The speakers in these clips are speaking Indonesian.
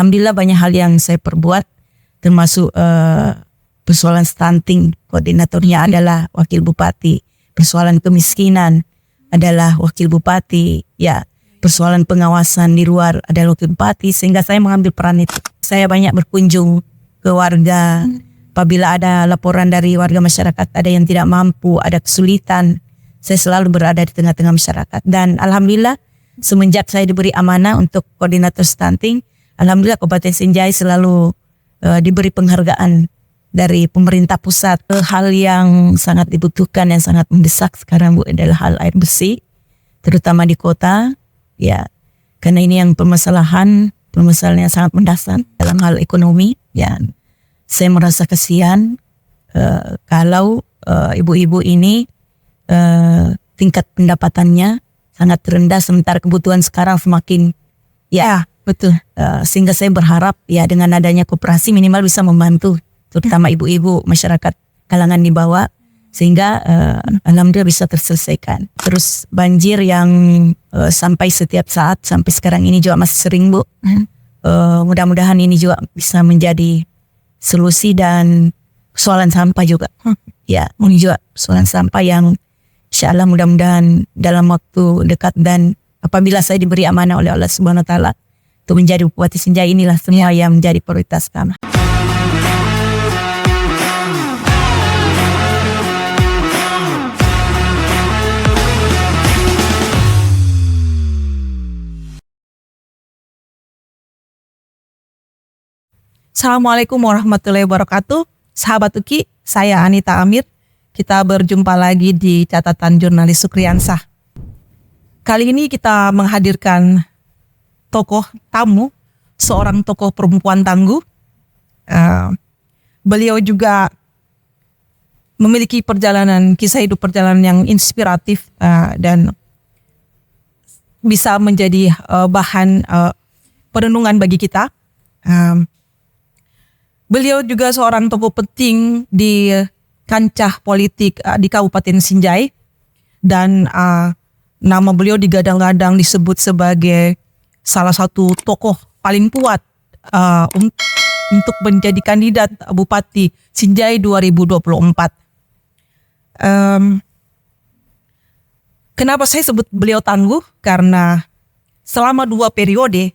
alhamdulillah banyak hal yang saya perbuat, termasuk persoalan stunting, koordinatornya adalah wakil bupati, persoalan kemiskinan adalah wakil bupati, ya persoalan pengawasan di luar adalah wakil bupati, sehingga saya mengambil peran itu. Saya banyak berkunjung ke warga. Apabila ada laporan dari warga masyarakat, ada yang tidak mampu, ada kesulitan, saya selalu berada di tengah-tengah masyarakat. Dan alhamdulillah semenjak saya diberi amanah untuk koordinator stunting, alhamdulillah Kabupaten Sinjai selalu diberi penghargaan dari pemerintah pusat. Hal yang sangat dibutuhkan, yang sangat mendesak sekarang Bu adalah hal air bersih, terutama di kota, ya, karena ini yang permasalahan yang sangat mendasar dalam hal ekonomi, ya. Saya merasa kasihan kalau ibu-ibu ini tingkat pendapatannya sangat rendah, sementara kebutuhan sekarang semakin, ya betul. Sehingga saya berharap ya dengan adanya koperasi minimal bisa membantu, terutama ibu-ibu masyarakat kalangan di bawah, sehingga alhamdulillah bisa terselesaikan. Terus banjir yang sampai setiap saat sampai sekarang ini juga masih sering Bu. Mudah-mudahan ini juga bisa menjadi solusi, dan persoalan sampah juga. Ya, ini juga persoalan sampah yang insya Allah mudah-mudahan dalam waktu dekat, dan apabila saya diberi amanah oleh Allah Subhanahu Wa Taala untuk menjadi Bupati Sinjai, inilah semua yang menjadi prioritas kami. Assalamualaikum warahmatullahi wabarakatuh. Sahabat UKI, saya Anita Amir. Kita berjumpa lagi di catatan jurnalis Sukriansah. Kali ini kita menghadirkan tokoh tamu, seorang tokoh perempuan tangguh. Beliau juga memiliki kisah hidup perjalanan yang inspiratif dan bisa menjadi bahan perenungan bagi kita. Beliau juga seorang tokoh penting di kancah politik di Kabupaten Sinjai, dan nama beliau digadang-gadang disebut sebagai salah satu tokoh paling kuat untuk menjadi kandidat Bupati Sinjai 2024. Kenapa saya sebut beliau tangguh? Karena selama 2 periode,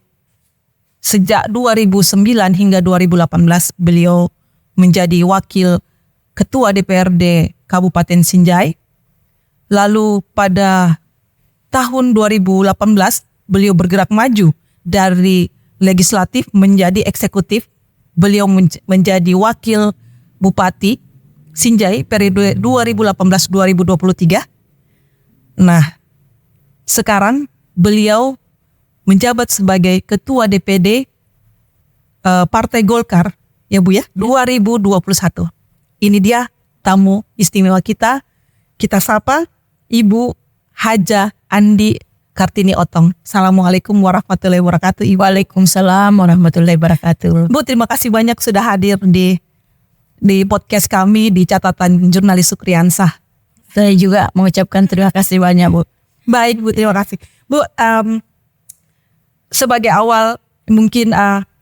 sejak 2009 hingga 2018 beliau menjadi wakil ketua DPRD Kabupaten Sinjai. Lalu pada tahun 2018 beliau bergerak maju dari legislatif menjadi eksekutif. Beliau menjadi wakil Bupati Sinjai periode 2018-2023. Nah, sekarang beliau menjabat sebagai Ketua DPD Partai Golkar, ya Bu ya, 2021. Ini dia tamu istimewa kita. Kita sapa Ibu Haja Andi Kartini Otong. Assalamualaikum warahmatullahi wabarakatuh. Waalaikumsalam warahmatullahi wabarakatuh. Bu, terima kasih banyak sudah hadir di podcast kami di catatan jurnalis Sukriansah. Saya juga mengucapkan terima kasih banyak Bu. Baik Bu, terima kasih. Bu, sebagai awal mungkin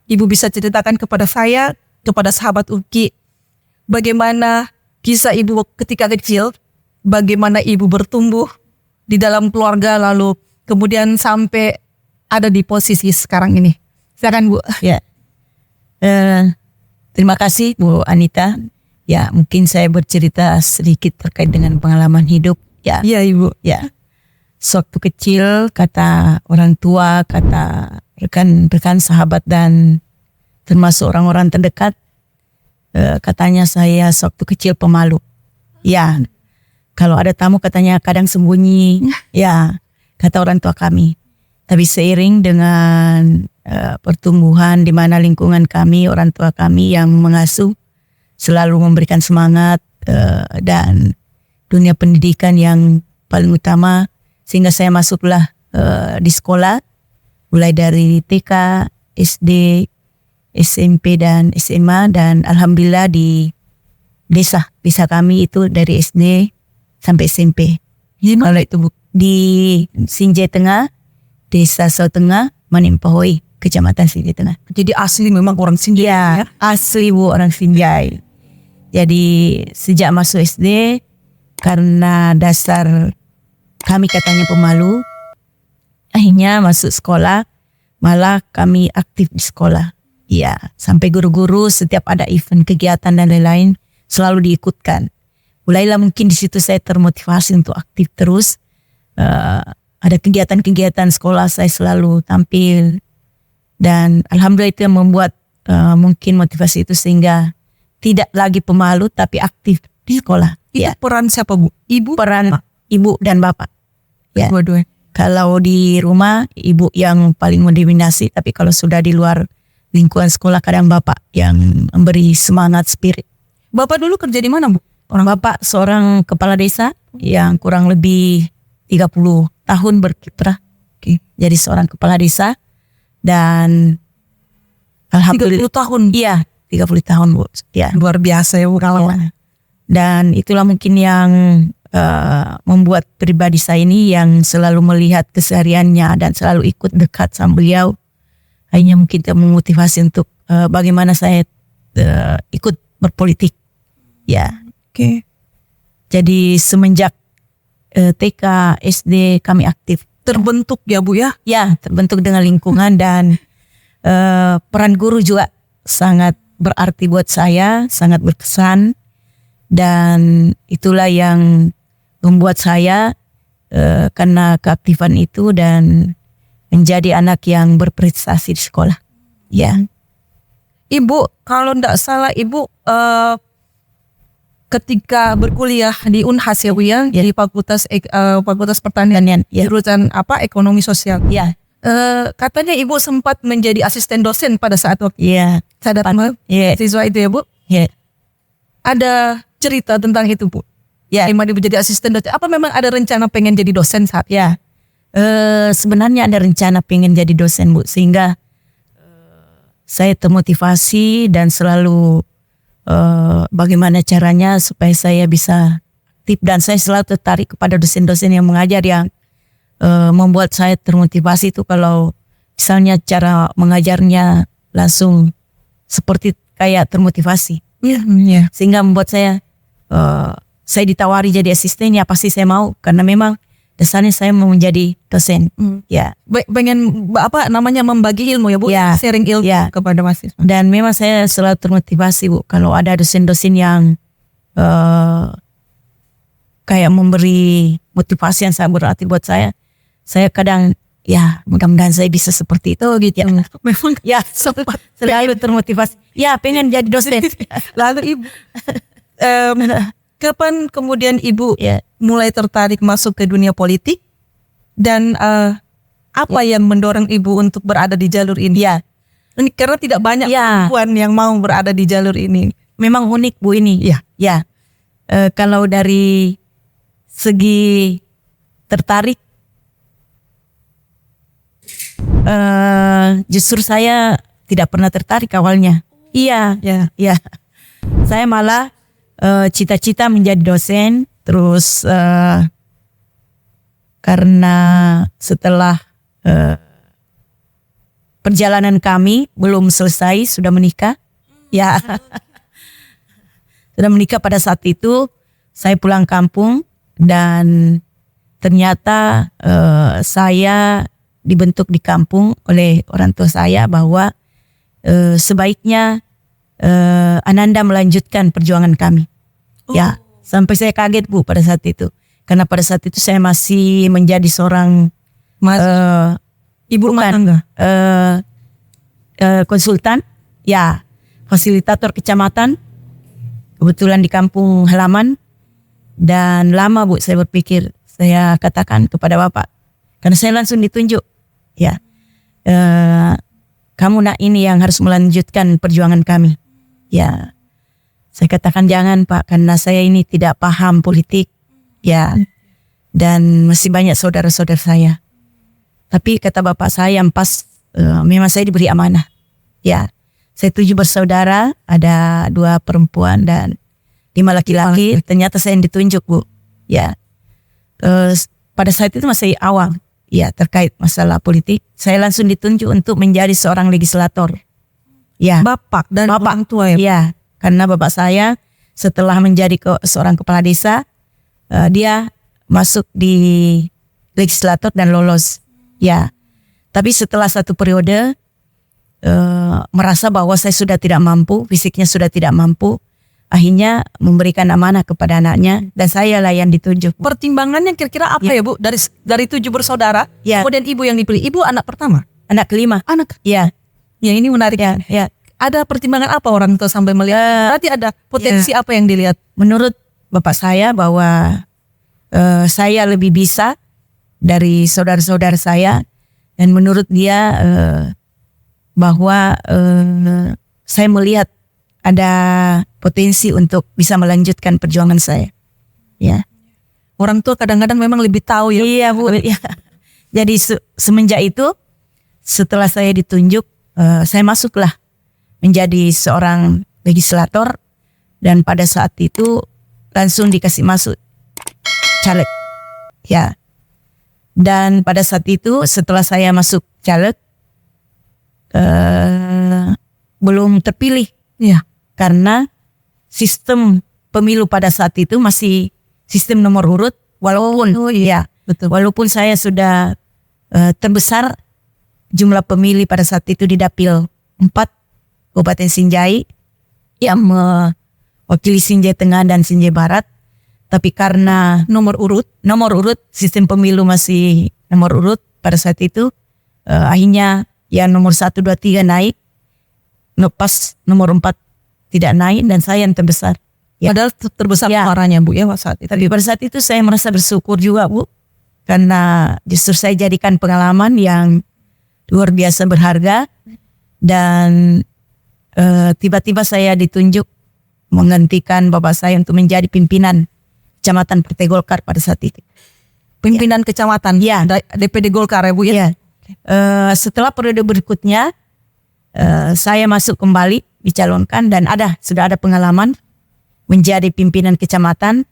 Ibu bisa ceritakan kepada saya, kepada sahabat UKI, bagaimana kisah Ibu ketika kecil, bagaimana Ibu bertumbuh di dalam keluarga, lalu kemudian sampai ada di posisi sekarang ini. Silakan Bu. Ya, terima kasih Bu Anita. Ya, mungkin saya bercerita sedikit terkait dengan pengalaman hidup. Ya, iya Ibu. Ya. Sewaktu kecil, kata orang tua, kata rekan-rekan sahabat dan termasuk orang-orang terdekat, katanya saya sewaktu kecil pemalu. Ya, kalau ada tamu katanya kadang sembunyi. Ya, kata orang tua kami. Tapi seiring dengan pertumbuhan di mana lingkungan kami, orang tua kami yang mengasuh selalu memberikan semangat dan dunia pendidikan yang paling utama, sehingga saya masuklah di sekolah mulai dari TK, SD, SMP dan SMA, dan alhamdulillah di desa kami itu dari SD sampai SMP. Kalau itu di Sinjai Tengah, Desa Sau Tengah, Manimpahoi, Kecamatan Sinjai Tengah. Jadi asli memang orang Sinjai Ya, asli Bu, orang Sinjai. Jadi sejak masuk SD, karena dasar kami katanya pemalu, akhirnya masuk sekolah, malah kami aktif di sekolah. Ya, sampai guru-guru setiap ada event, kegiatan dan lain-lain selalu diikutkan. Mulailah mungkin di situ saya termotivasi untuk aktif terus. Ada kegiatan-kegiatan sekolah saya selalu tampil. Dan alhamdulillah itu yang membuat mungkin motivasi itu sehingga tidak lagi pemalu tapi aktif di sekolah. Itu peran siapa Bu? Ibu? Peran ibu dan bapak. Ya. Dua-duanya. Kalau di rumah ibu yang paling mendominasi, tapi kalau sudah di luar lingkungan sekolah kadang bapak yang memberi semangat, spirit. Bapak dulu kerja di mana Bu? Orang bapak seorang kepala desa yang kurang lebih 30 tahun berkiprah. Jadi seorang kepala desa dan 30 tahun. Iya, 30 tahun Bu. Ya. Luar biasa ya Bu kalau. Ya. Dan itulah mungkin yang membuat pribadi saya ini yang selalu melihat kesehariannya dan selalu ikut dekat sama beliau. Hanya mungkin memotivasi untuk bagaimana saya ikut berpolitik. Ya. Oke. Jadi semenjak TK, SD kami aktif. Terbentuk ya Bu ya? Ya, terbentuk dengan lingkungan dan peran guru juga sangat berarti buat saya, sangat berkesan. Dan itulah yang membuat saya karena keaktifan itu dan menjadi anak yang berprestasi di sekolah. Ya. Ibu, kalau tidak salah Ibu ketika berkuliah di Unhas ya Bu ya, di Fakultas Pertanian, jurusan apa? Ekonomi Sosial. Ya. Katanya Ibu sempat menjadi asisten dosen pada saat waktu. Ya. Saya datang siswa itu ya Bu. Ya. Ada cerita tentang itu Bu. Ya. Gimana Ibu jadi asisten dosen? Apa memang ada rencana pengen jadi dosen saat? Ya. Sebenarnya ada rencana pengen jadi dosen Bu, sehingga saya termotivasi dan selalu bagaimana caranya supaya saya bisa aktif, dan saya selalu tertarik kepada dosen-dosen yang mengajar yang membuat saya termotivasi itu kalau misalnya cara mengajarnya langsung seperti kayak termotivasi. Iya. Sehingga membuat saya ditawari jadi asisten, ya pasti saya mau karena memang dasarnya saya mau menjadi dosen. Ya. Pengen apa namanya membagi ilmu ya Bu, Ya. sharing ilmu kepada mahasiswa. Dan memang saya selalu termotivasi Bu kalau ada dosen-dosen yang kayak memberi motivasi yang sangat berarti buat saya. Saya kadang ya mudah-mudahan saya bisa seperti itu gitu ya. Memang Ya sempat selalu termotivasi. Ya pengen jadi dosen. Lalu Ibu kapan kemudian Ibu mulai tertarik masuk ke dunia politik dan apa yang mendorong Ibu untuk berada di jalur ini? Ya. Ini karena tidak banyak perempuan yang mau berada di jalur ini. Memang unik Bu ini. Ya. Kalau dari segi tertarik, justru saya tidak pernah tertarik awalnya. Iya. Saya malah cita-cita menjadi dosen, terus karena setelah perjalanan kami belum selesai, sudah menikah. Ya. Sudah menikah pada saat itu, saya pulang kampung dan ternyata saya dibentuk di kampung oleh orang tua saya bahwa sebaiknya Ananda melanjutkan perjuangan kami. Ya, sampai saya kaget Bu pada saat itu. Karena pada saat itu saya masih menjadi seorang ibu rumah tangga, konsultan, ya, fasilitator kecamatan. Kebetulan di kampung halaman. Dan lama Bu saya berpikir, saya katakan kepada Bapak, karena saya langsung ditunjuk, ya, kamu nak ini yang harus melanjutkan perjuangan kami. Ya, saya katakan jangan Pak, karena saya ini tidak paham politik, ya, dan masih banyak saudara-saudara saya. Tapi kata Bapak saya yang pas, memang saya diberi amanah, ya, saya 7 bersaudara, ada 2 perempuan dan 5 laki-laki. Ternyata saya yang ditunjuk Bu, ya. Pada saat itu masih awal, ya terkait masalah politik, saya langsung ditunjuk untuk menjadi seorang legislator. Ya, Bapak dan orang tua ya. ya, karena bapak saya setelah menjadi seorang kepala desa, dia masuk di legislator dan lolos. Ya, tapi setelah 1 periode merasa bahwa saya sudah tidak mampu, fisiknya sudah tidak mampu, akhirnya memberikan amanah kepada anaknya dan saya lah yang ditunjuk. Pertimbangannya kira-kira apa ya Bu? Dari 7 bersaudara, Ya. kemudian ibu yang dipilih. Ibu anak pertama. Anak kelima. Ya, ini menarik. Ya. Ada pertimbangan apa orang tua sampai melihat? Berarti ada potensi apa yang dilihat? Menurut bapak saya bahwa saya lebih bisa dari saudara-saudara saya, dan menurut dia bahwa saya melihat ada potensi untuk bisa melanjutkan perjuangan saya. Ya. Orang tua kadang-kadang memang lebih tahu ya. Iya Bu. Ya. Jadi semenjak itu setelah saya ditunjuk, saya masuklah menjadi seorang legislator dan pada saat itu langsung dikasih masuk caleg. Ya. Dan pada saat itu setelah saya masuk caleg belum terpilih. Ya. Karena sistem pemilu pada saat itu masih sistem nomor urut, walaupun Betul. walaupun saya sudah terbesar jumlah pemilih pada saat itu di Dapil 4 Kabupaten Sinjai yang mewakili Sinjai Tengah dan Sinjai Barat, tapi karena nomor urut sistem pemilu masih nomor urut pada saat itu, akhirnya yang nomor 1, 2, 3 naik, pas nomor 4 tidak naik dan saya yang terbesar. Ya. Padahal terbesar suaranya Bu ya saat itu. Tapi pada saat itu saya merasa bersyukur juga Bu, karena justru saya jadikan pengalaman yang luar biasa berharga dan tiba-tiba saya ditunjuk menggantikan bapak saya untuk menjadi pimpinan Kecamatan Partai Golkar pada saat itu. Pimpinan kecamatan Ya. DPD Golkar ya Bu ya. Ya. Setelah periode berikutnya saya masuk kembali dicalonkan dan sudah ada pengalaman menjadi pimpinan kecamatan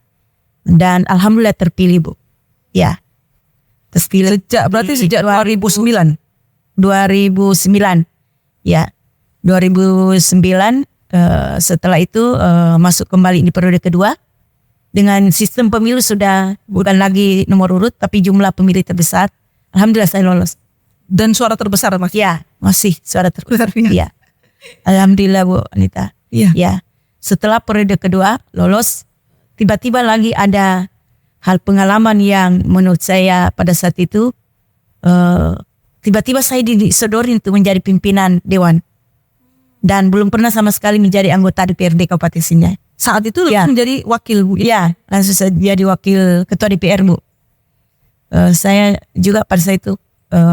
dan alhamdulillah terpilih Bu. Ya. Terpilih Sejak 2009. 2009. Ya. 2009 setelah itu masuk kembali di periode kedua dengan sistem pemilu sudah bukan lagi nomor urut tapi jumlah pemilih terbesar. Alhamdulillah saya lolos. Dan suara terbesar Mas? Ya, masih suara terbesar. Luar biasa. Ya. Alhamdulillah Bu Anita. Iya. Ya. Setelah periode kedua lolos, tiba-tiba lagi ada hal pengalaman yang menurut saya pada saat itu tiba-tiba saya disodori untuk menjadi pimpinan dewan dan belum pernah sama sekali menjadi anggota DPRD Kabupaten Sinjai. Saat itu menjadi wakil Bu. Ya, langsung saya jadi wakil ketua DPR Bu. Saya juga pada saat itu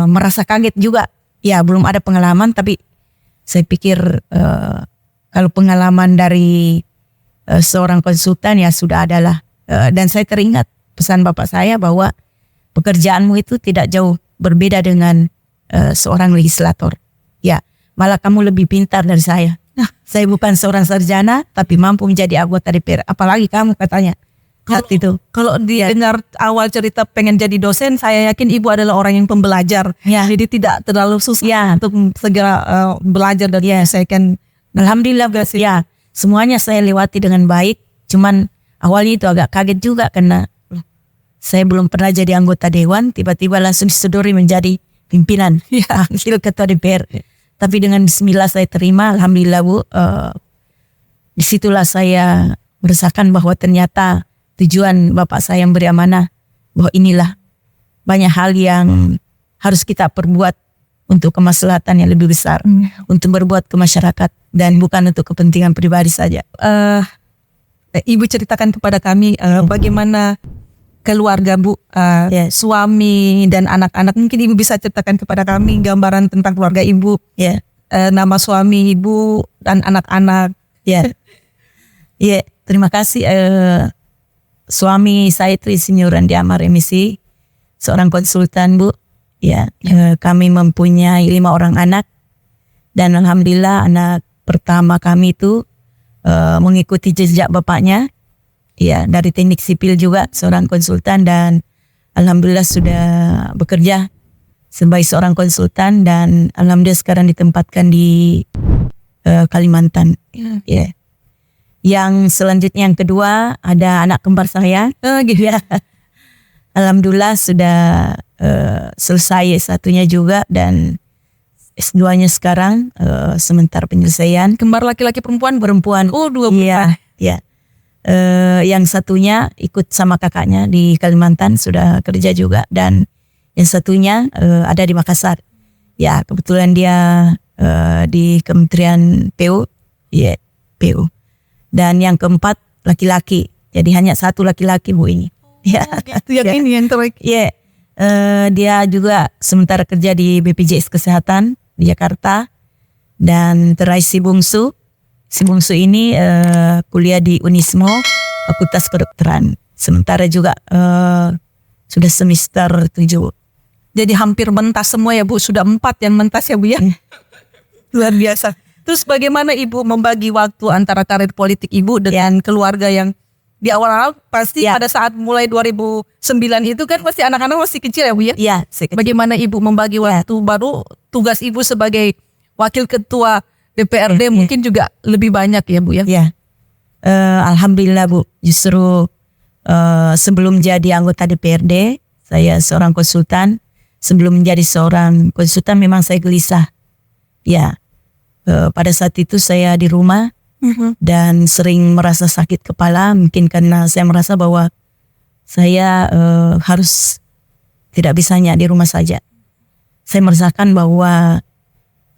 merasa kaget juga. Ya, belum ada pengalaman tapi saya pikir kalau pengalaman dari seorang konsultan ya sudah adalah. Dan saya teringat pesan bapak saya bahwa pekerjaanmu itu tidak jauh berbeda dengan seorang legislator. Ya, malah kamu lebih pintar dari saya. Nah, saya bukan seorang sarjana tapi mampu menjadi anggota DPR. Apalagi kamu katanya. Kalau didengar awal cerita pengen jadi dosen, saya yakin ibu adalah orang yang pembelajar. Ya. Jadi tidak terlalu susah untuk segera belajar dan menyelesaikan. Alhamdulillah ya, semuanya saya lewati dengan baik. Cuman awalnya itu agak kaget juga karena saya belum pernah jadi anggota dewan, tiba-tiba langsung disodori menjadi pimpinan wakil ketua DPR. Tapi dengan bismillah saya terima, alhamdulillah Bu. Disitulah saya merasakan bahwa ternyata tujuan bapak saya yang beri amanah bahwa inilah banyak hal yang harus kita perbuat untuk kemaslahatan yang lebih besar, untuk berbuat ke masyarakat dan bukan untuk kepentingan pribadi saja. Ibu ceritakan kepada kami bagaimana keluarga Bu, suami dan anak-anak. Mungkin ibu bisa ceritakan kepada kami gambaran tentang keluarga ibu, nama suami ibu dan anak-anak. Terima kasih. Suami saya itu Insinyur Andi Amar MSc, seorang konsultan Bu. Kami mempunyai 5 orang anak dan alhamdulillah anak pertama kami itu mengikuti jejak bapaknya. Dari teknik sipil juga seorang konsultan dan alhamdulillah sudah bekerja sebagai seorang konsultan dan alhamdulillah sekarang ditempatkan di Kalimantan. Ya. Yang selanjutnya yang kedua ada anak kembar saya. Gitu. Ya. Alhamdulillah sudah selesai S1-nya juga dan S2-nya sekarang sementara penyelesaian. Kembar laki-laki perempuan? Perempuan. Oh, 2 Iya, ya. Yang satunya ikut sama kakaknya di Kalimantan sudah kerja juga dan yang satunya ada di Makassar. Ya, kebetulan dia di Kementerian PU. Ya, PU. Dan yang keempat laki-laki. Jadi hanya satu laki-laki Bu ini. Ya, Gitu, yang ini yang terakhir. ya. Dia juga sementara kerja di BPJS Kesehatan di Jakarta dan terakhir si bungsu ini kuliah di Unismo Fakultas Kedokteran sementara juga sudah semester 7. Jadi hampir mentas semua ya Bu, sudah 4 yang mentas ya Bu ya. Luar biasa. Terus bagaimana Ibu membagi waktu antara karir politik Ibu dengan keluarga yang di awal-awal pasti pada saat mulai 2009 itu kan pasti anak-anak masih kecil ya Bu ya? Iya, kecil. Bagaimana Ibu membagi waktu, baru tugas Ibu sebagai wakil ketua DPRD mungkin juga lebih banyak ya Bu ya? Ya, alhamdulillah Bu, justru sebelum jadi anggota DPRD saya seorang konsultan. Sebelum menjadi seorang konsultan memang saya gelisah. Ya, pada saat itu saya di rumah dan sering merasa sakit kepala, mungkin karena saya merasa bahwa saya harus tidak bisa hanya di rumah saja. Saya merasakan bahwa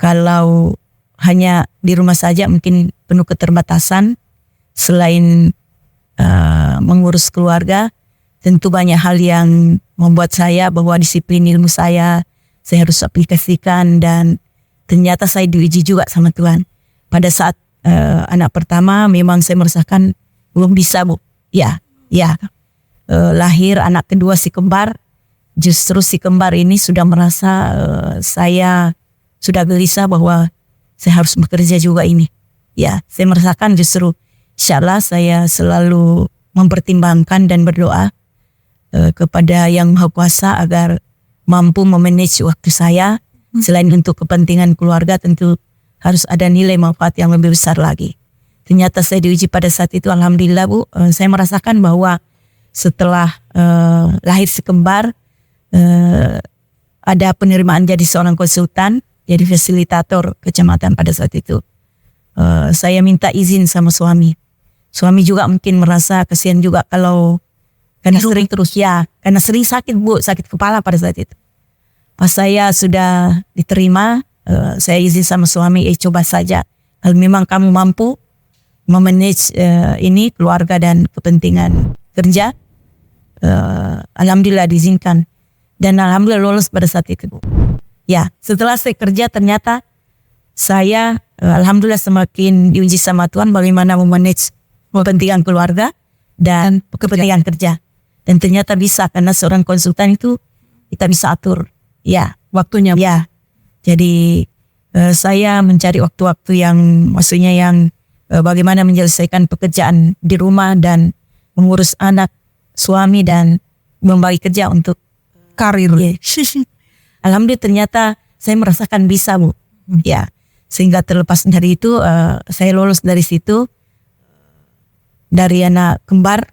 kalau hanya di rumah saja mungkin penuh keterbatasan, selain mengurus keluarga, tentu banyak hal yang membuat saya bahwa disiplin ilmu saya harus aplikasikan dan ternyata saya diuji juga sama Tuhan. Pada saat anak pertama memang saya merasakan belum bisa Bu. Ya. Lahir anak kedua si kembar, justru si kembar ini sudah merasa saya sudah gelisah bahwa saya harus bekerja juga ini. Ya, saya merasakan justru insyaallah saya selalu mempertimbangkan dan berdoa kepada Yang Maha Kuasa agar mampu memanage waktu saya. Selain untuk kepentingan keluarga tentu harus ada nilai manfaat yang lebih besar lagi. Ternyata saya diuji pada saat itu, alhamdulillah Bu, saya merasakan bahwa setelah lahir si kembar ada penerimaan jadi seorang konsultan, jadi fasilitator kecamatan pada saat itu. Saya minta izin sama suami. Suami juga mungkin merasa kasihan juga kalau karena sering sakit Bu, sakit kepala pada saat itu. Pas saya sudah diterima, saya izin sama suami, coba saja. Kalau memang kamu mampu memanage ini keluarga dan kepentingan kerja, alhamdulillah diizinkan. Dan alhamdulillah lolos pada saat itu Bu. Ya, setelah saya kerja ternyata saya alhamdulillah semakin diuji sama Tuhan bagaimana memanage kepentingan keluarga dan kepentingan kerja. Dan ternyata bisa, karena seorang konsultan itu kita bisa atur. Ya, Waktunya. ya. Jadi saya mencari waktu-waktu yang maksudnya yang bagaimana menyelesaikan pekerjaan di rumah dan mengurus anak, suami dan membagi kerja untuk Karir. ya. Alhamdulillah ternyata saya merasakan bisa Bu. Ya, sehingga terlepas dari itu saya lolos dari situ, dari anak kembar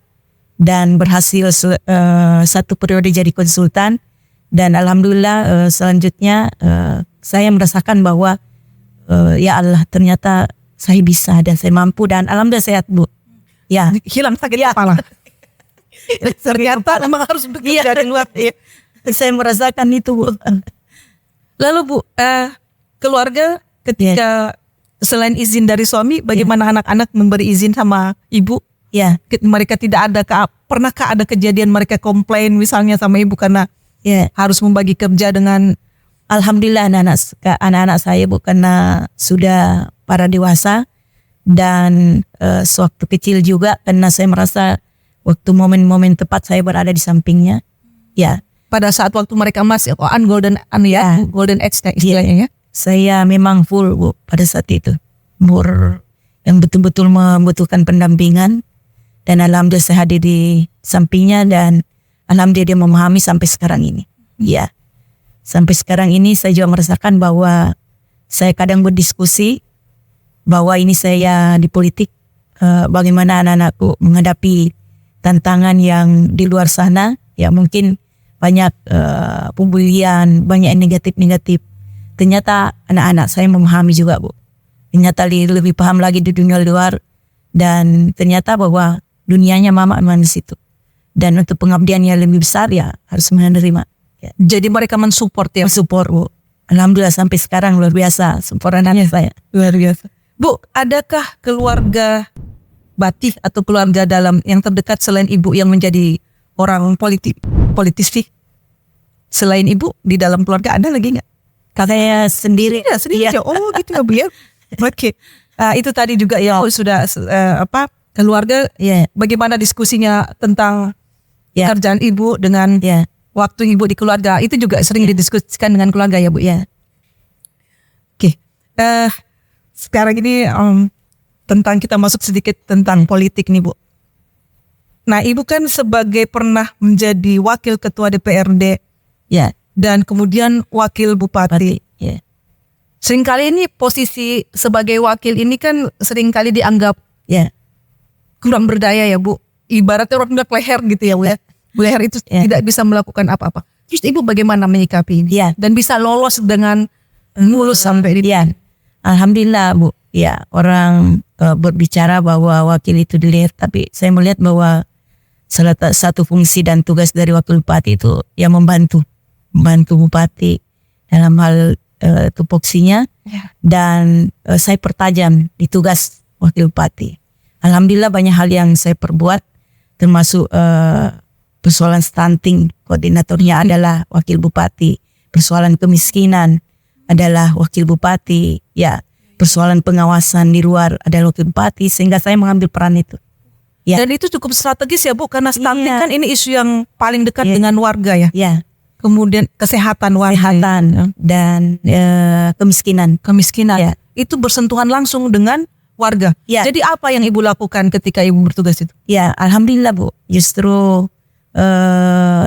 dan berhasil satu periode jadi konsultan. Dan alhamdulillah selanjutnya saya merasakan bahwa ya Allah ternyata saya bisa dan saya mampu dan alhamdulillah sehat Bu. Ya. Hilang sakit kepala. Ternyata memang harus bekerja di luar. Saya merasakan itu Bu. Lalu Bu, keluarga ketika selain izin dari suami, bagaimana anak-anak memberi izin sama ibu? Ya. Mereka tidak ada, pernahkah ada kejadian mereka komplain misalnya sama ibu karena harus membagi kerja dengan? Alhamdulillah anak-anak saya Bu karena sudah para dewasa dan sewaktu kecil juga karena saya merasa waktu momen-momen tepat saya berada di sampingnya. Ya. Pada saat waktu mereka masih golden age istilahnya ya. Saya memang full Bu pada saat itu. Umur yang betul-betul membutuhkan pendampingan dan alhamdulillah saya hadir di sampingnya dan alhamdulillah dia memahami sampai sekarang ini. Ya, sampai sekarang ini saya juga merasakan bahwa saya kadang berdiskusi bahwa ini saya di politik, bagaimana anak-anakku menghadapi tantangan yang di luar sana, ya mungkin banyak pembulian, banyak yang negatif-negatif. Ternyata anak-anak saya memahami juga, Bu. Ternyata lebih paham lagi di dunia luar, dan ternyata bahwa dunianya mama memang di situ. Dan untuk pengabdian yang lebih besar ya harus menerima. Ya. Jadi mereka mensupport ya? Support, Bu. Alhamdulillah sampai sekarang luar biasa support anaknya saya. Luar biasa. Bu, adakah keluarga Batik atau keluarga dalam yang terdekat selain ibu yang menjadi orang politis sih? Selain ibu di dalam keluarga ada lagi nggak? Saya sendiri. Ya, sendiri aja. Oh gitu ya Bu ya. Oke. Itu tadi juga ya sudah keluarga. Ya. Bagaimana diskusinya tentang Ya. kerjaan ibu dengan Ya. waktu ibu di keluarga itu juga sering didiskusikan dengan keluarga ya Bu ya. Oke. Sekarang ini tentang kita masuk sedikit tentang politik nih Bu. Nah ibu kan sebagai pernah menjadi wakil ketua DPRD Ya. dan kemudian wakil bupati. Ya. Seringkali ini posisi sebagai wakil ini kan seringkali dianggap Ya. kurang berdaya ya Bu. Ibaratnya orang bilang leher gitu ya Bu ya. Leher itu tidak bisa melakukan apa-apa. Terus ibu bagaimana menyikapi ini? Ya. Dan bisa lolos dengan mulus sampai di Ya. Alhamdulillah, Bu. Ya, orang berbicara bahwa wakil itu dilihat, tapi saya melihat bahwa salah satu fungsi dan tugas dari wakil bupati itu ya membantu bupati dalam hal tupoksinya. Ya. Dan saya pertajam di tugas wakil bupati. Alhamdulillah banyak hal yang saya perbuat, termasuk persoalan stunting, koordinatornya adalah wakil bupati. Persoalan kemiskinan adalah wakil bupati. Ya, persoalan pengawasan di luar adalah wakil bupati, sehingga saya mengambil peran itu. Ya. Dan itu cukup strategis ya Bu, karena stunting Iya. kan ini isu yang paling dekat Iya. dengan warga ya. Ya, Kemudian kesehatan warga. kesehatan dan kemiskinan. Kemiskinan. Ya. Itu bersentuhan langsung dengan warga. Ya. Jadi apa yang ibu lakukan ketika ibu bertugas itu? Ya, alhamdulillah Bu. Justru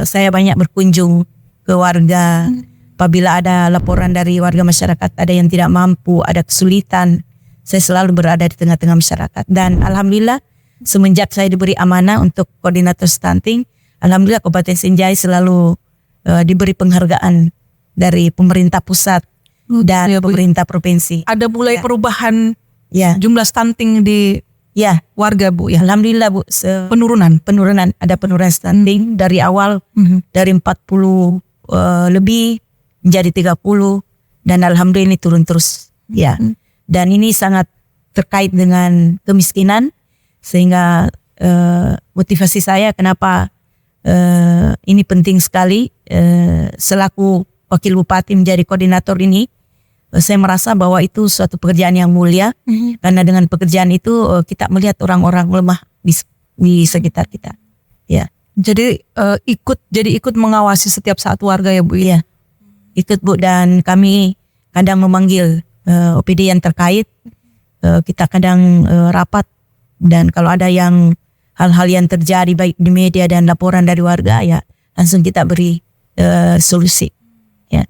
saya banyak berkunjung ke warga. Apabila ada laporan dari warga masyarakat, ada yang tidak mampu, ada kesulitan, saya selalu berada di tengah-tengah masyarakat. Dan alhamdulillah semenjak saya diberi amanah untuk koordinator stunting, alhamdulillah Kabupaten Sinjai selalu diberi penghargaan dari pemerintah pusat dan ya, Bu. pemerintah provinsi. Ada mulai Ya. perubahan Ya, jumlah stunting di ya, warga Bu ya. alhamdulillah Bu. Penurunan. Ada penurunan stunting dari awal dari 40 lebih menjadi 30, dan alhamdulillah ini turun terus. Ya. Dan ini sangat terkait dengan kemiskinan, sehingga motivasi saya kenapa ini penting sekali selaku wakil bupati menjadi koordinator ini. Saya merasa bahwa itu suatu pekerjaan yang mulia, karena dengan pekerjaan itu kita melihat orang-orang lemah di sekitar kita. Ya. Jadi ikut mengawasi setiap saat warga ya Bu. Iya, ikut Bu, dan kami kadang memanggil OPD yang terkait, kita kadang rapat, dan kalau ada yang hal-hal yang terjadi baik di media dan laporan dari warga, ya langsung kita beri solusi. Ya.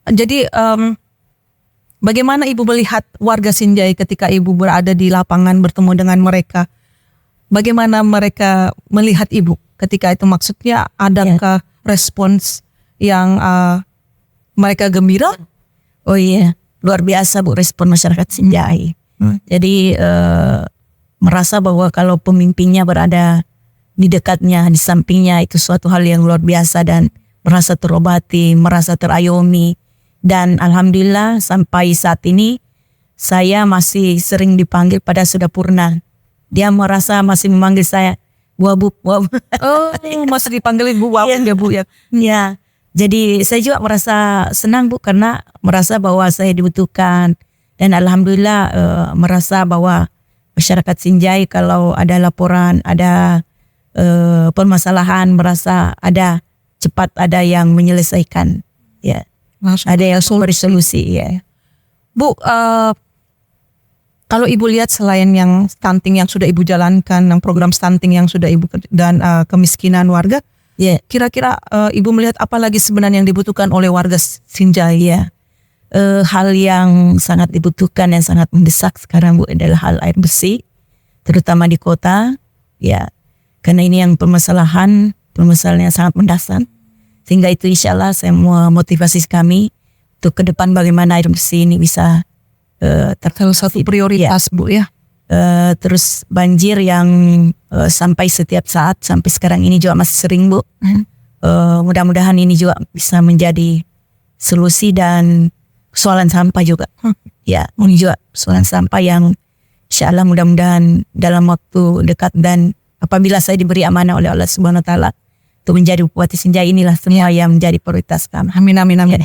Jadi bagaimana ibu melihat warga Sinjai ketika ibu berada di lapangan bertemu dengan mereka? Bagaimana mereka melihat ibu ketika itu? Maksudnya adakah respons yang mereka gembira? Oh iya, luar biasa Bu respon masyarakat Sinjai. Jadi merasa bahwa kalau pemimpinnya berada di dekatnya, di sampingnya, itu suatu hal yang luar biasa, dan merasa terobati, merasa terayomi. Dan alhamdulillah sampai saat ini saya masih sering dipanggil pada sudah purna. Dia merasa masih memanggil saya Bu. Oh, masih dipanggilin Bu Wawun ya Bu ya. Ya, jadi saya juga merasa senang Bu, karena merasa bahwa saya dibutuhkan, dan alhamdulillah merasa bahwa masyarakat Sinjai kalau ada laporan, ada permasalahan, merasa cepat ada yang menyelesaikan. Ya, ada yang memberi solusi. Ya, Bu, kalau ibu lihat selain yang stunting yang sudah ibu jalankan, yang program stunting yang sudah ibu dan kemiskinan warga, Ya, Kira-kira Ibu melihat apa lagi sebenarnya yang dibutuhkan oleh warga Sinjai? ya. Hal yang sangat dibutuhkan yang sangat mendesak sekarang Bu adalah hal air bersih, terutama di kota. Ya, karena ini yang permasalahan yang sangat mendasar. Sehingga itu insya Allah saya mau motivasi kami untuk ke depan bagaimana air bersih ini bisa Salah satu prioritas Bu ya. Terus banjir yang sampai setiap saat sampai sekarang ini juga masih sering Bu. Mudah-mudahan ini juga bisa menjadi solusi dan persoalan sampah juga. Ya, ini juga persoalan sampah yang insya Allah mudah-mudahan dalam waktu dekat dan apabila saya diberi amanah oleh Allah Subhanahu Wa Taala untuk menjadi Bupati Sinjai, inilah semua yang menjadi prioritas kami. Amin amin amin.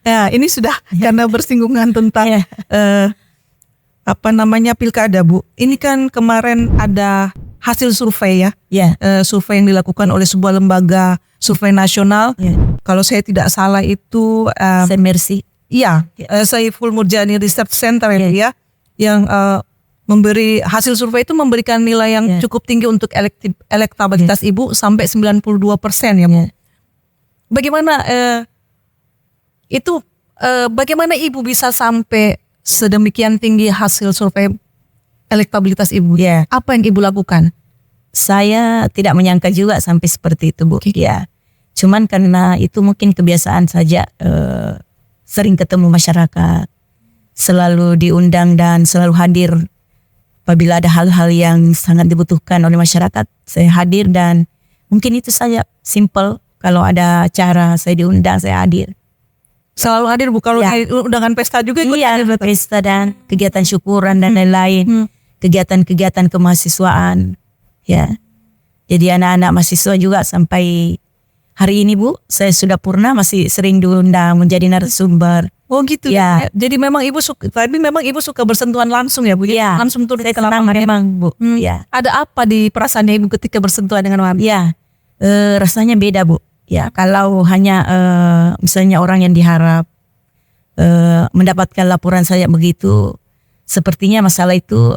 Ya, ini sudah karena bersinggungan tentang pilkada Bu. Ini kan kemarin ada hasil survei ya. Ya, Survei yang dilakukan oleh sebuah lembaga survei nasional. ya. Kalau saya tidak salah itu Saya Mercy. iya, Saiful Murjani Research Center itu ya, yang memberi hasil survei itu memberikan nilai yang cukup tinggi untuk elektabilitas Ibu sampai 92% ya Bu. Bagaimana bagaimana Ibu bisa sampai sedemikian tinggi hasil survei elektabilitas Ibu? Ya. Apa yang Ibu lakukan? Saya tidak menyangka juga sampai seperti itu Bu. Ya, cuman karena itu mungkin kebiasaan saja, sering ketemu masyarakat, selalu diundang dan selalu hadir. Apabila ada hal-hal yang sangat dibutuhkan oleh masyarakat, saya hadir dan mungkin itu saja, simple. Kalau ada acara saya diundang, saya hadir. Selalu hadir Bu, kalau Ya. undangan pesta juga ikut Iya, hadir? pesta dan kegiatan syukuran dan lain-lain, kegiatan-kegiatan kemahasiswaan. Ya, jadi anak-anak mahasiswa juga sampai hari ini Bu, saya sudah purna masih sering diundang menjadi narasumber. Oh gitu Ya. Jadi memang Ibu suka bersentuhan langsung ya Bu? Ya, Langsung turun saya ke senang lapangan. memang Bu. Ya, Ada apa di perasaannya Ibu ketika bersentuhan dengan warga? ya, rasanya beda Bu. Ya, kalau hanya misalnya orang yang diharap mendapatkan laporan saya begitu, sepertinya masalah itu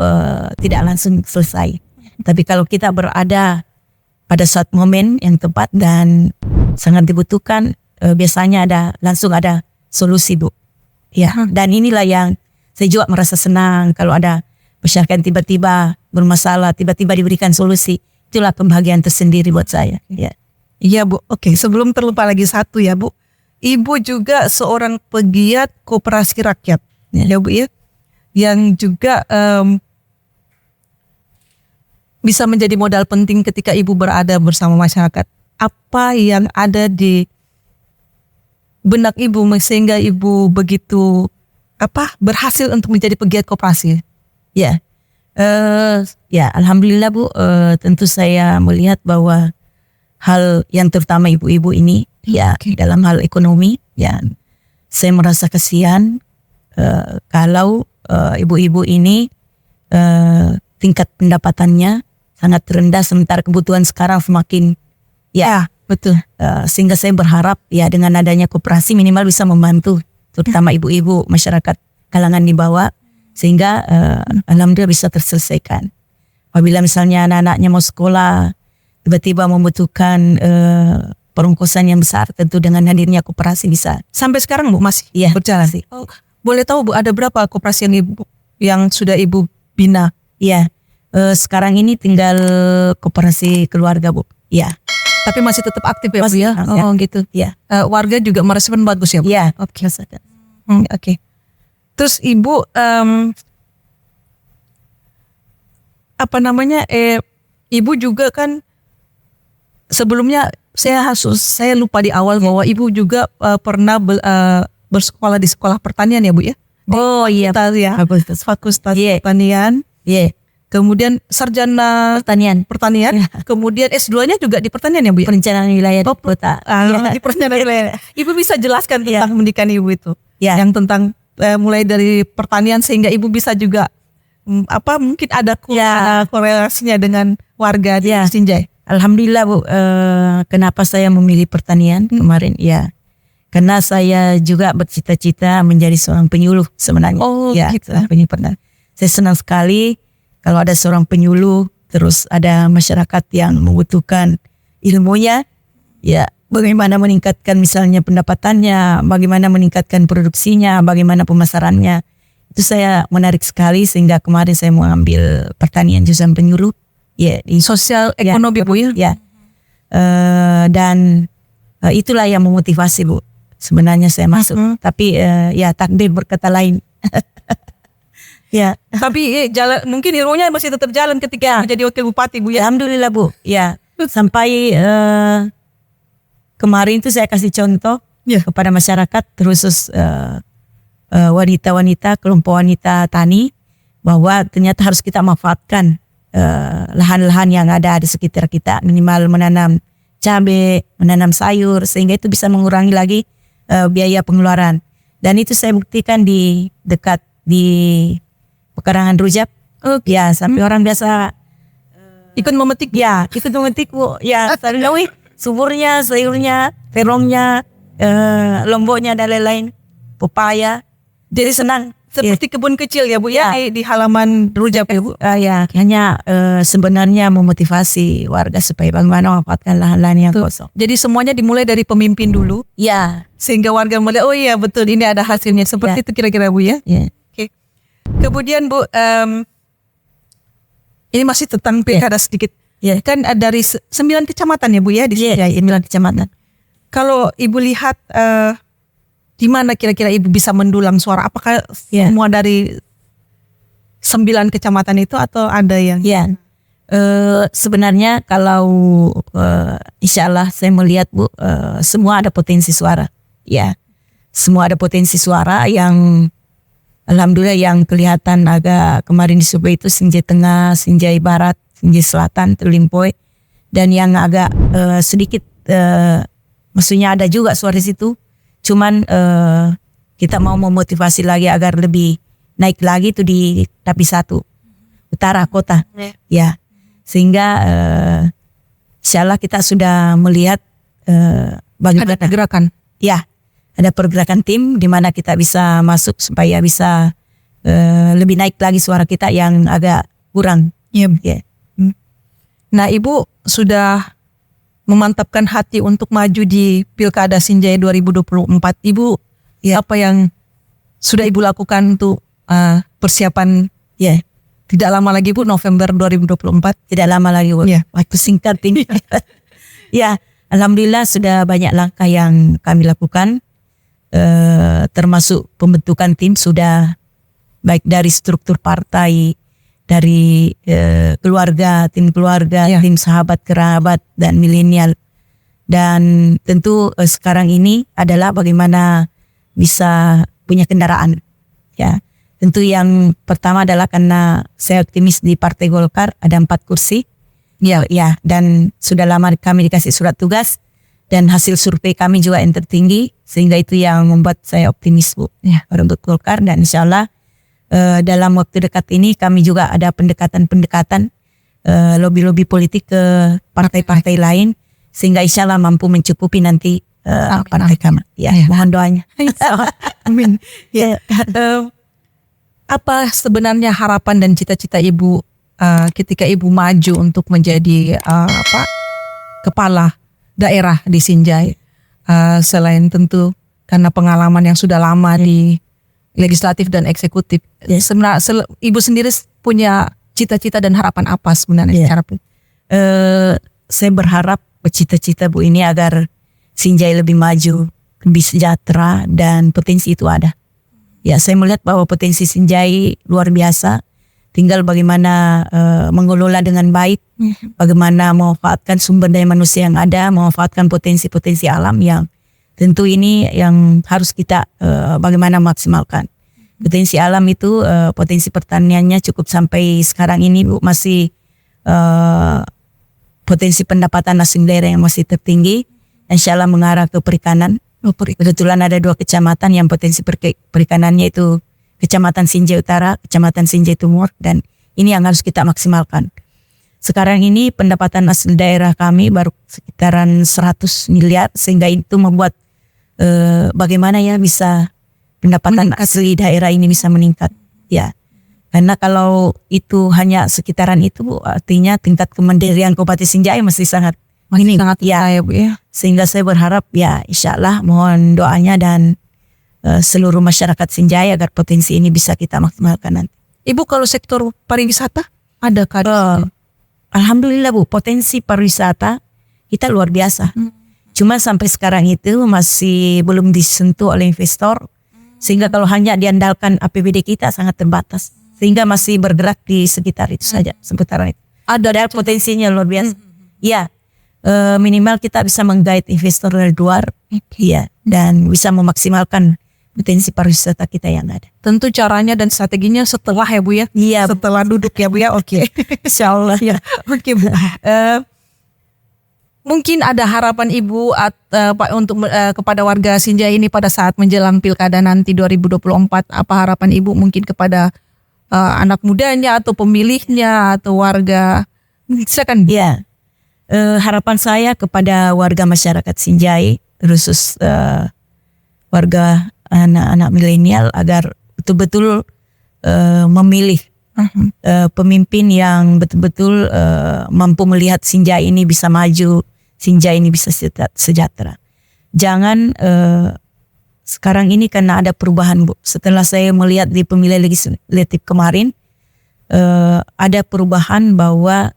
tidak langsung selesai. Tapi kalau kita berada pada saat momen yang tepat dan sangat dibutuhkan, biasanya langsung ada solusi Bu. Ya, dan inilah yang saya juga merasa senang kalau ada masyarakat yang tiba-tiba bermasalah, tiba-tiba diberikan solusi. Itulah kebahagiaan tersendiri buat saya. Ya. Iya Bu, oke, sebelum terlupa lagi satu ya Bu. Ibu juga seorang pegiat koperasi rakyat ya Bu ya. Yang juga bisa menjadi modal penting ketika Ibu berada bersama masyarakat. Apa yang ada di benak Ibu sehingga Ibu begitu berhasil untuk menjadi pegiat koperasi? Ya, ya alhamdulillah Bu, tentu saya melihat bahwa hal yang terutama ibu-ibu ini ya dalam hal ekonomi, ya saya merasa kasihan kalau ibu-ibu ini tingkat pendapatannya sangat rendah sementara kebutuhan sekarang semakin betul. Sehingga saya berharap ya dengan adanya koperasi minimal bisa membantu terutama ibu-ibu masyarakat kalangan di bawah sehingga alhamdulillah bisa terselesaikan. Apabila misalnya anak-anaknya mau sekolah tiba-tiba membutuhkan perongkosan yang besar, tentu dengan hadirnya koperasi bisa. Sampai sekarang Bu masih berjalan sih. Oh, boleh tahu Bu ada berapa koperasi yang sudah Ibu bina? Iya. Sekarang ini tinggal koperasi keluarga Bu. Iya. Tapi masih tetap aktif ya Bu Masih, ya? ya. Oh gitu. Iya. Warga juga merespon bagus ya Bu? Iya. Oke. Terus Ibu Ibu juga kan sebelumnya saya lupa di awal bahwa Ibu juga pernah bersekolah di sekolah pertanian ya Bu ya? Oh iya. Fakultas Pertanian. Iya. Kemudian sarjana pertanian. Kemudian S2-nya juga di pertanian ya Bu ya? Perencanaan wilayah kota. Di perencanaan wilayah. Ibu bisa jelaskan tentang pendidikan Ibu itu? Ya. Yang tentang mulai dari pertanian sehingga Ibu bisa juga mungkin ada korelasinya dengan warga di Sinjai. Alhamdulillah Bu, kenapa saya memilih pertanian kemarin ya? Karena saya juga bercita-cita menjadi seorang penyuluh sebenarnya. Oh gitu. Saya senang sekali kalau ada seorang penyuluh, terus ada masyarakat yang membutuhkan ilmunya, ya bagaimana meningkatkan misalnya pendapatannya, bagaimana meningkatkan produksinya, bagaimana pemasarannya. Itu saya menarik sekali sehingga kemarin saya mau ambil pertanian jurusan penyuluh. Ya, di Sosial ekonomi Bu ya. ya. Dan itulah yang memotivasi Bu. Sebenarnya saya masuk, tapi ya takdir berkata lain. Ya. Tapi mungkin ilmunya masih tetap jalan ketika menjadi wakil bupati Bu ya. Alhamdulillah Bu. Ya, sampai kemarin itu saya kasih contoh kepada masyarakat, khusus wanita-wanita, kelompok wanita tani, bahwa ternyata harus kita manfaatkan lahan-lahan yang ada di sekitar kita, minimal menanam cabai, menanam sayur, sehingga itu bisa mengurangi lagi biaya pengeluaran. Dan itu saya buktikan di dekat di pekarangan Rujak. Ya, sampai orang biasa ikut memetik. Ya, ikut memetik Bu. Ya, selalu suburnya, sayurnya, terongnya, lomboknya dan lain-lain, pepaya. Jadi senang. Seperti kebun kecil ya Bu ya, di halaman Rujak ya Bu. Ya, hanya sebenarnya memotivasi warga supaya bagaimana memanfaatkan lahan-lahan yang kosong. Jadi semuanya dimulai dari pemimpin dulu. Ya. Sehingga warga melihat, oh iya betul ini ada hasilnya. Seperti itu kira-kira Bu ya. Ya. Oke. Kemudian Bu, ini masih tentang pilkada sedikit. Ya. Kan dari 9 kecamatan ya Bu ya di sini. Ya, 9 kecamatan. Kalau Ibu lihat di mana kira-kira Ibu bisa mendulang suara? Apakah semua dari 9 kecamatan itu atau ada yang? Ya, sebenarnya kalau insya Allah saya melihat Bu, semua ada potensi suara. Ya, semua ada potensi suara yang alhamdulillah yang kelihatan agak kemarin di Subang itu Sinjai Tengah, Sinjai Barat, Sinjai Selatan, Terlimpoy, dan yang agak sedikit maksudnya ada juga suara di situ. Cuman kita mau memotivasi lagi agar lebih naik lagi itu di Tapi 1 utara kota. Ya, sehingga insyaallah kita sudah melihat bagaimana ada gerakan. Ya, ada pergerakan tim di mana kita bisa masuk supaya bisa lebih naik lagi suara kita yang agak kurang. Ya. Nah, Ibu sudah memantapkan hati untuk maju di Pilkada Sinjai 2024. Ibu, apa yang sudah Ibu lakukan untuk persiapan? Ya, tidak lama lagi Bu, November 2024. Tidak lama lagi Bu. Ya. Waktu singkat ini. Ya, alhamdulillah sudah banyak langkah yang kami lakukan, termasuk pembentukan tim sudah baik dari struktur partai, dari keluarga, tim keluarga, tim sahabat kerabat dan milenial. Dan tentu sekarang ini adalah bagaimana bisa punya kendaraan. Ya, tentu yang pertama adalah karena saya optimis di Partai Golkar ada 4 kursi. Ya, dan sudah lama kami dikasih surat tugas dan hasil survei kami juga yang tertinggi, sehingga itu yang membuat saya optimis Bu. Ya, untuk Golkar, dan insyaallah dalam waktu dekat ini kami juga ada pendekatan-pendekatan lobby-lobbi politik ke partai-partai lain, sehingga insyaallah mampu mencukupi nanti partai kami. Ya, mohon doanya. Amin. Ya. Apa sebenarnya harapan dan cita-cita Ibu ketika Ibu maju untuk menjadi kepala daerah di Sinjai? Selain tentu karena pengalaman yang sudah lama di legislatif dan eksekutif, sebenarnya Ibu sendiri punya cita-cita dan harapan apa sebenarnya secara saya berharap bercita-cita Bu ini agar Sinjai lebih maju, lebih sejahtera, dan potensi itu ada. Ya, saya melihat bahwa potensi Sinjai luar biasa, tinggal bagaimana mengelola dengan baik, bagaimana memanfaatkan sumber daya manusia yang ada, memanfaatkan potensi-potensi alam yang tentu ini yang harus kita bagaimana maksimalkan. Potensi alam itu potensi pertaniannya cukup sampai sekarang ini Bu, masih potensi pendapatan asing daerah yang masih tertinggi. Insyaallah mengarah ke perikanan. Kebetulan ada 2 kecamatan yang potensi perikanannya itu Kecamatan Sinjai Utara, Kecamatan Sinjai Timur, dan ini yang harus kita maksimalkan. Sekarang ini pendapatan asli daerah kami baru sekitaran 100 miliar, sehingga itu membuat bagaimana ya bisa pendapatan asli daerah ini bisa meningkat. Ya, karena kalau itu hanya sekitaran itu Bu, artinya tingkat kemandirian Kabupaten Sinjai masih sangat Ini sangat ya, ya Bu ya. sehingga saya berharap ya insya Allah mohon doanya dan seluruh masyarakat Sinjai agar potensi ini bisa kita maksimalkan nanti. Ibu kalau sektor pariwisata ada Alhamdulillah Bu, potensi pariwisata kita luar biasa. Cuma sampai sekarang itu masih belum disentuh oleh investor, sehingga kalau hanya diandalkan APBD kita sangat terbatas, sehingga masih bergerak di sekitar itu saja, seputaran itu. Ada potensinya luar biasa. Ya, minimal kita bisa menggait investor dari luar, ya, dan bisa memaksimalkan potensi pariwisata kita yang ada. Tentu caranya dan strateginya setelah ya Bu ya. Iya, Setelah duduk ya Bu ya. Oke. insya Allah ya. Oke Bu. Mungkin ada harapan Ibu untuk kepada warga Sinjai ini pada saat menjelang pilkada nanti 2024. Apa harapan Ibu mungkin kepada anak mudanya atau pemilihnya atau warga? Silakan. Ya, harapan saya kepada warga masyarakat Sinjai, khusus warga anak-anak milenial agar betul-betul memilih pemimpin yang betul-betul mampu melihat Sinjai ini bisa maju, Sinjai ini bisa sejahtera. Jangan sekarang ini karena ada perubahan Bu. Setelah saya melihat di pemilihan legislatif kemarin ada perubahan bahwa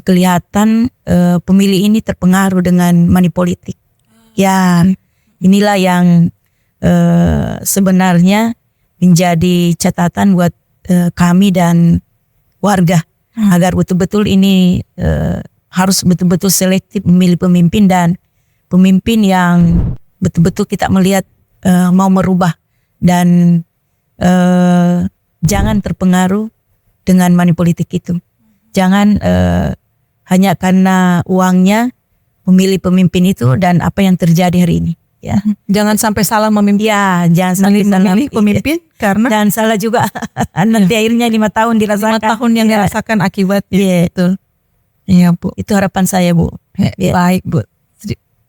kelihatan pemilih ini terpengaruh dengan money politik. Ya, inilah yang sebenarnya menjadi catatan buat kami dan warga agar betul-betul ini harus betul-betul selektif memilih pemimpin dan pemimpin yang betul-betul kita melihat mau merubah dan jangan terpengaruh dengan money politik itu. Jangan hanya karena uangnya memilih pemimpin itu dan apa yang terjadi hari ini. Ya, Jangan sampai salah memimpin. ya jangan sampai salah Memilih pemimpin karena dan salah juga nanti akhirnya 5 tahun 5 dirasakan. tahun yang Ya, dirasakan akibatnya. Iya. Betul. Iya Bu. itu harapan saya Bu. Ya. Baik Bu.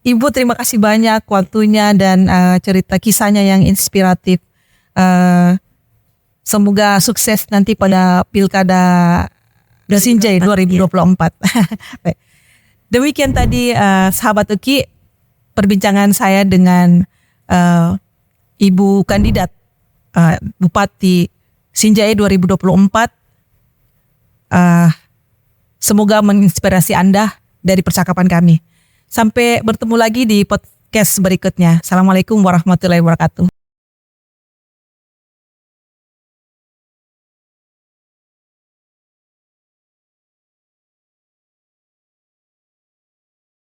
Ibu terima kasih banyak waktunya dan cerita kisahnya yang inspiratif. Semoga sukses nanti pada pilkada Sinjai 2024. Baik. Demikian tadi sahabat Uki perbincangan saya dengan Ibu kandidat Bupati Sinjai 2024. Semoga menginspirasi Anda dari percakapan kami. Sampai bertemu lagi di podcast berikutnya. Assalamualaikum warahmatullahi wabarakatuh.